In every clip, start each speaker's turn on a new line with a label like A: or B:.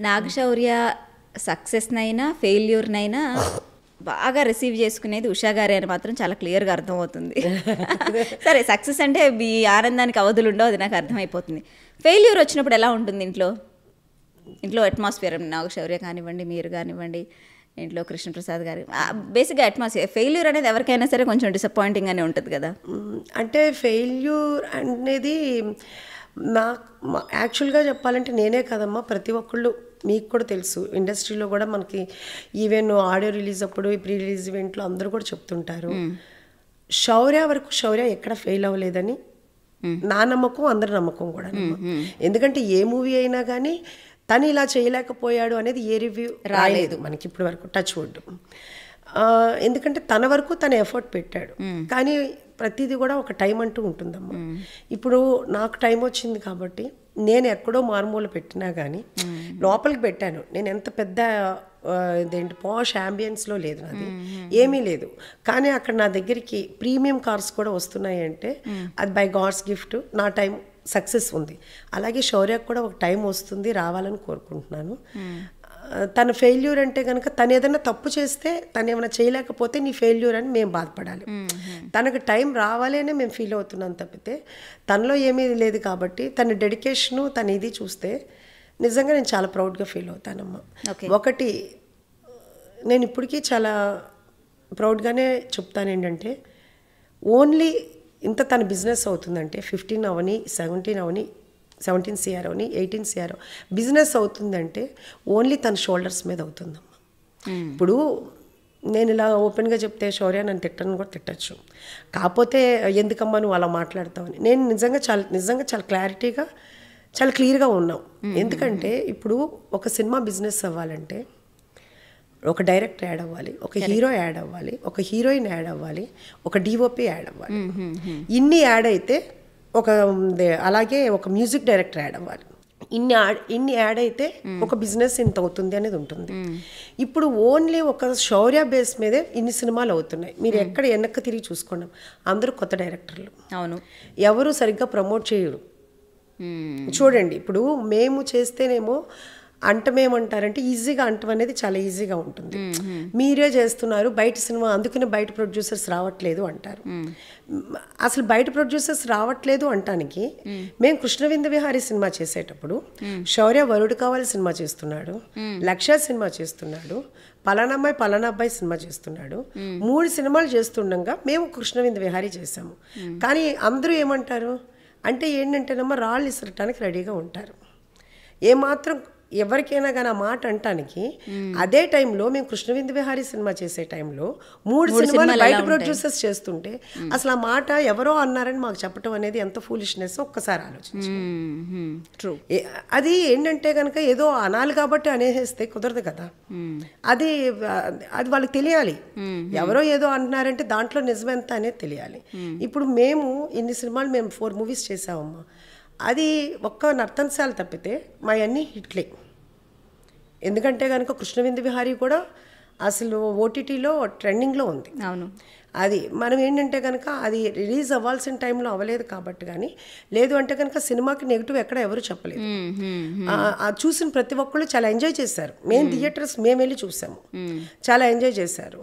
A: నాగశౌర్య సక్సెస్నైనా ఫెయిల్యూర్నైనా బాగా రిసీవ్ చేసుకునేది ఉషా గారే అని మాత్రం చాలా క్లియర్గా అర్థమవుతుంది. సరే, సక్సెస్ అంటే మీ ఆనందానికి అవధులు ఉండవు, అది నాకు అర్థమైపోతుంది. ఫెయిల్యూర్ వచ్చినప్పుడు ఎలా ఉంటుంది ఇంట్లో అట్మాస్ఫియర్? నాగశౌర్య కానివ్వండి, మీరు కానివ్వండి, ఇంట్లో కృష్ణప్రసాద్ గారు, బేసిక్గా అట్మాస్ఫియర్, ఫెయిల్యూర్ అనేది ఎవరికైనా సరే కొంచెం డిసప్పాయింటింగ్గానే ఉంటుంది కదా.
B: అంటే ఫెయిల్యూర్ అనేది యాక్చువల్గా చెప్పాలంటే నేనే కదమ్మా, ప్రతి ఒక్కళ్ళు, మీకు కూడా తెలుసు, ఇండస్ట్రీలో కూడా మనకి ఈవెన్ ఆడియో రిలీజ్ అప్పుడు ప్రీ రిలీజ్ ఈవెంట్లో అందరూ కూడా చెప్తుంటారు, శౌర్య వరకు శౌర్య ఎక్కడ ఫెయిల్ అవ్వలేదని నా నమ్మకం, అందరి నమ్మకం కూడా. ఎందుకంటే ఏ మూవీ అయినా కానీ తను ఇలా చేయలేకపోయాడు అనేది ఏ రివ్యూ రాలేదు మనకి ఇప్పటి వరకు, టచ్ వుడ్. ఎందుకంటే తన వరకు తన ఎఫర్ట్ పెట్టాడు. కానీ ప్రతిదీ కూడా ఒక టైం అంటూ ఉంటుందమ్మా. ఇప్పుడు నాకు టైం వచ్చింది కాబట్టి నేను ఎక్కడో మారుమూల పెట్టినా కానీ లోపలికి పెట్టాను. నేను ఎంత పెద్ద ఇదేంటి పాష్ అంబియన్స్లో లేదు, నాది ఏమీ లేదు. కానీ అక్కడ నా దగ్గరికి ప్రీమియం కార్స్ కూడా వస్తున్నాయి అంటే అది బై గాడ్స్ గిఫ్ట్. నా టైం సక్సెస్ ఉంది. అలాగే శౌర్యకు కూడా ఒక టైం వస్తుంది, రావాలని కోరుకుంటున్నాను. తన ఫెయిల్యూర్ అంటే కనుక తను ఏదైనా తప్పు చేస్తే, తను ఏమైనా చేయలేకపోతే నీ ఫెయిల్యూర్ అని మేము బాధపడాలి. తనకు టైం రావాలనే మేము ఫీల్ అవుతున్నాం తప్పితే తనలో ఏమీ లేదు. కాబట్టి తన డెడికేషను, తన ఇది చూస్తే నిజంగా నేను చాలా ప్రౌడ్గా ఫీల్ అవుతానమ్మా. ఒకటి నేను ఇప్పటికీ చాలా ప్రౌడ్గానే చెప్తాను ఏంటంటే, ఓన్లీ ఇంత తన బిజినెస్ అవుతుందంటే 15 అవని 17 అవని 17 CR అవని 18 CR బిజినెస్ అవుతుందంటే ఓన్లీ తన షోల్డర్స్ మీద అవుతుందమ్మా. ఇప్పుడు నేను ఇలా ఓపెన్గా చెప్తే శౌర్య నన్ను తిట్టను కూడా తిట్టచ్చు, కాకపోతే ఎందుకమ్మా నువ్వు అలా మాట్లాడతావని. నేను నిజంగా చాలా క్లారిటీగా, చాలా క్లియర్గా ఉన్నాం. ఎందుకంటే ఇప్పుడు ఒక సినిమా బిజినెస్ అవ్వాలంటే ఒక డైరెక్టర్ యాడ్ అవ్వాలి, ఒక హీరో యాడ్ అవ్వాలి, ఒక హీరోయిన్ యాడ్ అవ్వాలి, ఒక డిఓపి యాడ్ అవ్వాలి. ఇన్ని యాడ్ అయితే అలాగే ఒక మ్యూజిక్ డైరెక్టర్ యాడ్ అవ్వాలి. ఇన్ని యాడ్ అయితే ఒక బిజినెస్ ఇంత అవుతుంది అనేది ఉంటుంది. ఇప్పుడు ఓన్లీ ఒక శౌర్య బేస్ మీదే ఇన్ని సినిమాలు అవుతున్నాయి. మీరు ఎక్కడ వెనక్కి తిరిగి చూసుకోండి, అందరూ కొత్త డైరెక్టర్లు. అవును, ఎవరు సరిగ్గా ప్రమోట్ చేయరు. చూడండి, ఇప్పుడు మేము చేస్తేనేమో అంటమేమంటారంటే ఈజీగా అంటం అనేది చాలా ఈజీగా ఉంటుంది. మీరే చేస్తున్నారు బయట సినిమా, అందుకనే బయట ప్రొడ్యూసర్స్ రావట్లేదు అంటారు. అసలు బయట ప్రొడ్యూసర్స్ రావట్లేదు అంటానికి మేము కృష్ణవింద విహారీ సినిమా చేసేటప్పుడు శౌర్య వరుడు కావాలి సినిమా చేస్తున్నాడు, లక్ష్య సినిమా చేస్తున్నాడు, పలానామ్మాయి పలానాబ్బాయి సినిమా చేస్తున్నాడు. 3 సినిమాలు చేస్తుండగా మేము కృష్ణవింద విహారీ చేసాము. కానీ అందరూ ఏమంటారు అంటే ఏంటంటేనమ్మా, రాళ్ళు ఇసరటానికి రెడీగా ఉంటారు. ఏమాత్రం ఎవరికైనా కానీ ఆ మాట అంటానికి అదే టైంలో మేము కృష్ణవింద విహారీ సినిమా చేసే టైంలో 3 సినిమాలు బయట ప్రొడ్యూసర్స్ చేస్తుంటే అసలు ఆ మాట ఎవరో అన్నారని మాకు చెప్పడం అనేది ఎంత ఫూలిష్నెస్ ఒక్కసారి ఆలోచించు. అది ఏంటంటే కనుక ఏదో అనాలి కాబట్టి అనేస్తే కుదరదు కదా. అది వాళ్ళకి తెలియాలి. ఎవరో ఏదో అంటున్నారంటే దాంట్లో నిజమెంత అనేది తెలియాలి. ఇప్పుడు మేము ఇన్ని సినిమాలు మేము 4 మూవీస్ చేసామమ్మా. అది ఒక్క నర్తనశాల తప్పితే మా అన్నీ హిట్లే. ఎందుకంటే కనుక కృష్ణవింద విహారీ కూడా అసలు ఓటీటీలో ట్రెండింగ్లో ఉంది. అవును, అది మనం ఏంటంటే కనుక అది రిలీజ్ అవ్వాల్సిన టైంలో అవ్వలేదు కాబట్టి, కానీ లేదు అంటే కనుక సినిమాకి నెగిటివ్ ఎక్కడ ఎవరు చెప్పలేదు. చూసిన ప్రతి ఒక్కళ్ళు చాలా ఎంజాయ్ చేశారు. మేము వెళ్ళి చూసాము, చాలా ఎంజాయ్ చేశారు.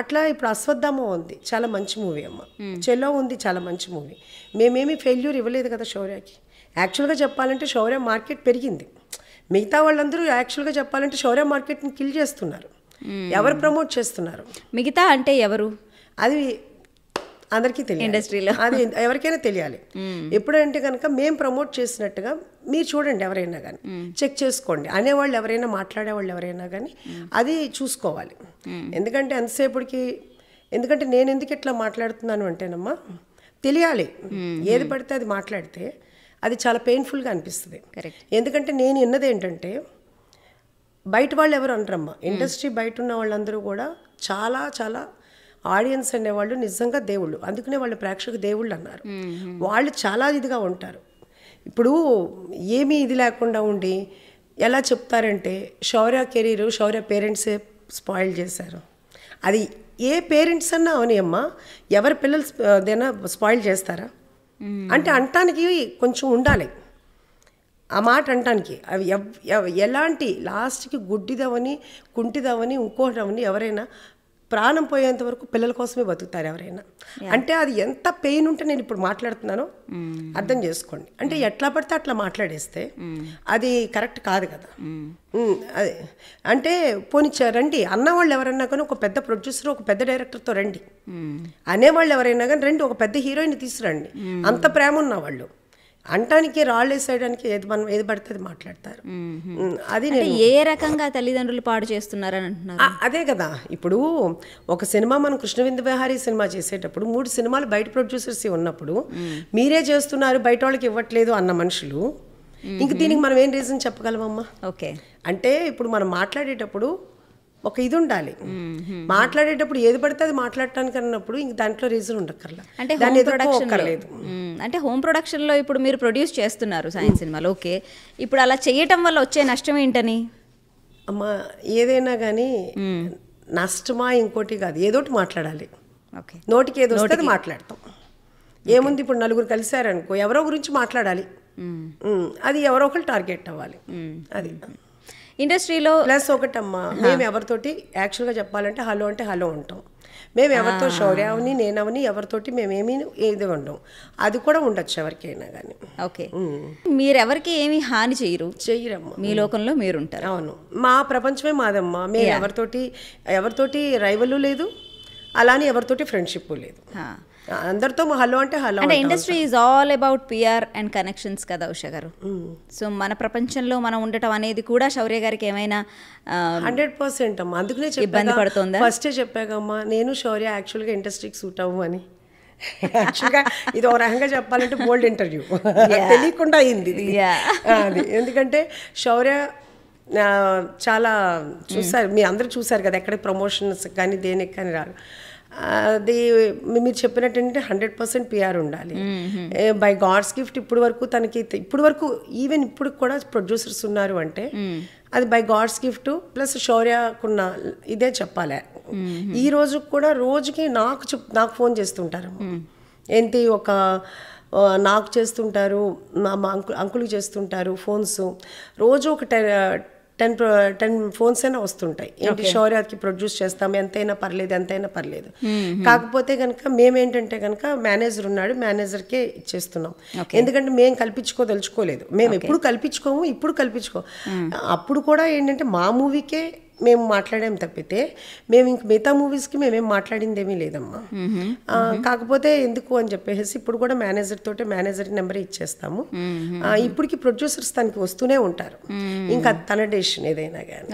B: అట్లా ఇప్పుడు అశ్వత్థామ ఉంది, చాలా మంచి మూవీ అమ్మ. చెల్లో ఉంది, చాలా మంచి మూవీ. మేమేమి ఫెయిల్యూర్ ఇవ్వలేదు కదా శౌర్యకి. యాక్చువల్గా చెప్పాలంటే శౌర్య మార్కెట్ పెరిగింది. మిగతా వాళ్ళందరూ యాక్చువల్గా చెప్పాలంటే శౌర్య మార్కెట్ని కిల్ చేస్తున్నారు. ఎవరు ప్రమోట్ చేస్తున్నారు?
A: మిగతా అంటే ఎవరు?
B: అది అందరికీ తెలియదు
A: ఇండస్ట్రీలో,
B: అది ఎవరికైనా తెలియాలి. ఎప్పుడంటే కనుక మేము ప్రమోట్ చేసినట్టుగా మీరు చూడండి, ఎవరైనా కానీ చెక్ చేసుకోండి. అనేవాళ్ళు ఎవరైనా, మాట్లాడేవాళ్ళు ఎవరైనా కానీ అది చూసుకోవాలి. ఎందుకంటే ఎందుకంటే నేను ఎందుకు ఇట్లా మాట్లాడుతున్నాను అంటేనమ్మా, తెలియాలి. ఏది పడితే అది మాట్లాడితే అది చాలా పెయిన్ఫుల్గా అనిపిస్తుంది. ఎందుకంటే నేను విన్నది ఏంటంటే, బయట వాళ్ళు ఎవరు అంటారమ్మా, ఇండస్ట్రీ బయట ఉన్న వాళ్ళందరూ కూడా చాలా చాలా ఆడియన్స్ అనేవాళ్ళు నిజంగా దేవుళ్ళు. అందుకనే వాళ్ళు ప్రేక్షక దేవుళ్ళు అన్నారు. వాళ్ళు చాలా ఇదిగా ఉంటారు. ఇప్పుడు ఏమీ ఇది లేకుండా ఉండి ఎలా చెప్తారంటే శౌర్య కెరీరు శౌర్య పేరెంట్సే స్పాయిల్ చేశారు. అది ఏ పేరెంట్స్ అన్నా అవని అమ్మా, ఎవరి పిల్లలు ఏదైనా స్పాయిల్ చేస్తారా అంటే అంటానికి కొంచెం ఉండాలి. ఆ మాట అంటానికి అవి ఎలాంటి లాస్ట్కి గుడ్డిదవని కుంటిదవని ఇంకోటవని ఎవరైనా ప్రాణం పోయేంత వరకు పిల్లల కోసమే బతుకుతారు ఎవరైనా. అంటే అది ఎంత పెయిన్ ఉంటే నేను ఇప్పుడు మాట్లాడుతున్నానో అర్థం చేసుకోండి. అంటే ఎట్లా పడితే అట్లా మాట్లాడేస్తే అది కరెక్ట్ కాదు కదా. అదే అంటే పోనీ రండి అన్నవాళ్ళు ఎవరైనా కానీ ఒక పెద్ద ప్రొడ్యూసర్ ఒక పెద్ద డైరెక్టర్తో రండి, అనేవాళ్ళు ఎవరైనా కానీ రండి, ఒక పెద్ద హీరోయిన్ తీసుకురండి, అంత ప్రేమ ఉన్న వాళ్ళు. అంటానికి రాళ్ళు వేసేయడానికి ఏది పడితే అది మాట్లాడతారు. అది
A: ఏ రకంగా తల్లిదండ్రులు పాడు చేస్తున్నారని అంటున్నారు.
B: అదే కదా, ఇప్పుడు ఒక సినిమా మనం కృష్ణవింద విహారీ సినిమా చేసేటప్పుడు 3 సినిమాలు బయట ప్రొడ్యూసర్స్ ఉన్నప్పుడు మీరే చేస్తున్నారు బయట వాళ్ళకి ఇవ్వట్లేదు అన్న మనుషులు ఇంక దీనికి మనం ఏం రీజన్ చెప్పగలమమ్మా?
A: ఓకే, అంటే
B: ఇప్పుడు మనం మాట్లాడేటప్పుడు ఒక ఇది ఉండాలి. మాట్లాడేటప్పుడు ఏది పడితే అది మాట్లాడటానికి అన్నప్పుడు ఇంక దాంట్లో రీజన్ ఉండక్కర్లా.
A: అంటే హోమ్ ప్రొడక్షన్లో ఇప్పుడు మీరు ప్రొడ్యూస్ చేస్తున్నారు సైన్స్ సినిమాలు, ఓకే. ఇప్పుడు అలా చేయటం వల్ల వచ్చే నష్టం ఏంటని?
B: అమ్మా ఏదైనా కానీ నష్టమా ఇంకోటి కాదు, ఏదోటి మాట్లాడాలి.
A: ఓకే,
B: నోటికి ఏదో వస్తే అది మాట్లాడతాం. ఏముంది, ఇప్పుడు నలుగురు కలిసారనుకో ఎవరో గురించి మాట్లాడాలి, అది ఎవరో ఒకరు టార్గెట్ అవ్వాలి. అది
A: ఇండస్ట్రీలో
B: ప్లస్ ఒకటమ్మా, మేము ఎవరితోటి యాక్చువల్గా చెప్పాలంటే హలో అంటే హలో ఉంటాం. మేము ఎవరితో శౌర్య అవని నేనవని ఎవరితోటి మేమేమీ ఏది ఉండం, అది కూడా ఉండొచ్చు ఎవరికైనా కానీ.
A: ఓకే, మీరెవరికి ఏమి హాని
B: చెయ్యరమ్మా,
A: మీ లోకంలో మీరుంటారు.
B: అవును, మా ప్రపంచమే మాదమ్మా. మేము ఎవరితోటి రైవలు లేదు, అలానే ఎవరితోటి ఫ్రెండ్షిప్ లేదు. అందరితో హలో అంటే హలో.
A: అంటే industry is all about PR and connections కదా ఉషా గారు. సో మన ప్రపంచంలో మనం ఉండటం అనేది కూడా శౌర్య గారికి ఏమైనా
B: 100% అమ్మా. అందుకనే
A: ఇబ్బంది పడుతుందా?
B: ఫస్టే చెప్పాకమ్మా, నేను శౌర్య యాక్చువల్గా ఇండస్ట్రీకి సూట్ అవ్వు అని. యాక్చువల్గా ఇది ఒక రకంగా చెప్పాలంటే బోల్డ్ ఇంటర్వ్యూ, తెలియకుండా అయింది అది. ఎందుకంటే శౌర్య చాలా చూసారు, మీ అందరూ చూసారు కదా, ఎక్కడ ప్రమోషన్స్ కానీ దేనికి కానీ రాదు. అది మీరు చెప్పినట్టు ఏంటంటే 100% పిఆర్ ఉండాలి. బై గాడ్స్ గిఫ్ట్ ఇప్పుడు వరకు ఈవెన్ ఇప్పుడు కూడా ప్రొడ్యూసర్స్ ఉన్నారు అంటే అది బై గాడ్స్ గిఫ్ట్ ప్లస్ శౌర్యకున్న ఇదే చెప్పాలి. ఈ రోజు కూడా రోజుకి నాకు ఫోన్ చేస్తుంటారు. ఏంటి నాకు చేస్తుంటారు, మా అంకుల్కి చేస్తుంటారు ఫోన్స్. రోజు ఒక 10 ఫోన్స్ అయినా వస్తుంటాయి. ఏంటి, శౌర్యకి ప్రొడ్యూస్ చేస్తాము, ఎంతైనా పర్లేదు. కాకపోతే కనుక మేమేంటంటే కనుక మేనేజర్ ఉన్నాడు, మేనేజర్కే ఇచ్చేస్తున్నాం. ఎందుకంటే మేము కల్పించుకోదలుచుకోలేదు, మేము ఎప్పుడు కల్పించుకోము, ఇప్పుడు అప్పుడు కూడా ఏంటంటే మా మూవీకే మేము మాట్లాడాం తప్పితే మేము ఇంక మిగతా మూవీస్కి మేమేం మాట్లాడింది ఏమీ లేదమ్మా. కాకపోతే ఎందుకు అని చెప్పేసి ఇప్పుడు కూడా మేనేజర్ నెంబర్ ఇచ్చేస్తాము. ఇప్పటికి ప్రొడ్యూసర్స్ తనకి వస్తూనే ఉంటారు, ఇంకా తన డెసిషన్ ఏదైనా కానీ.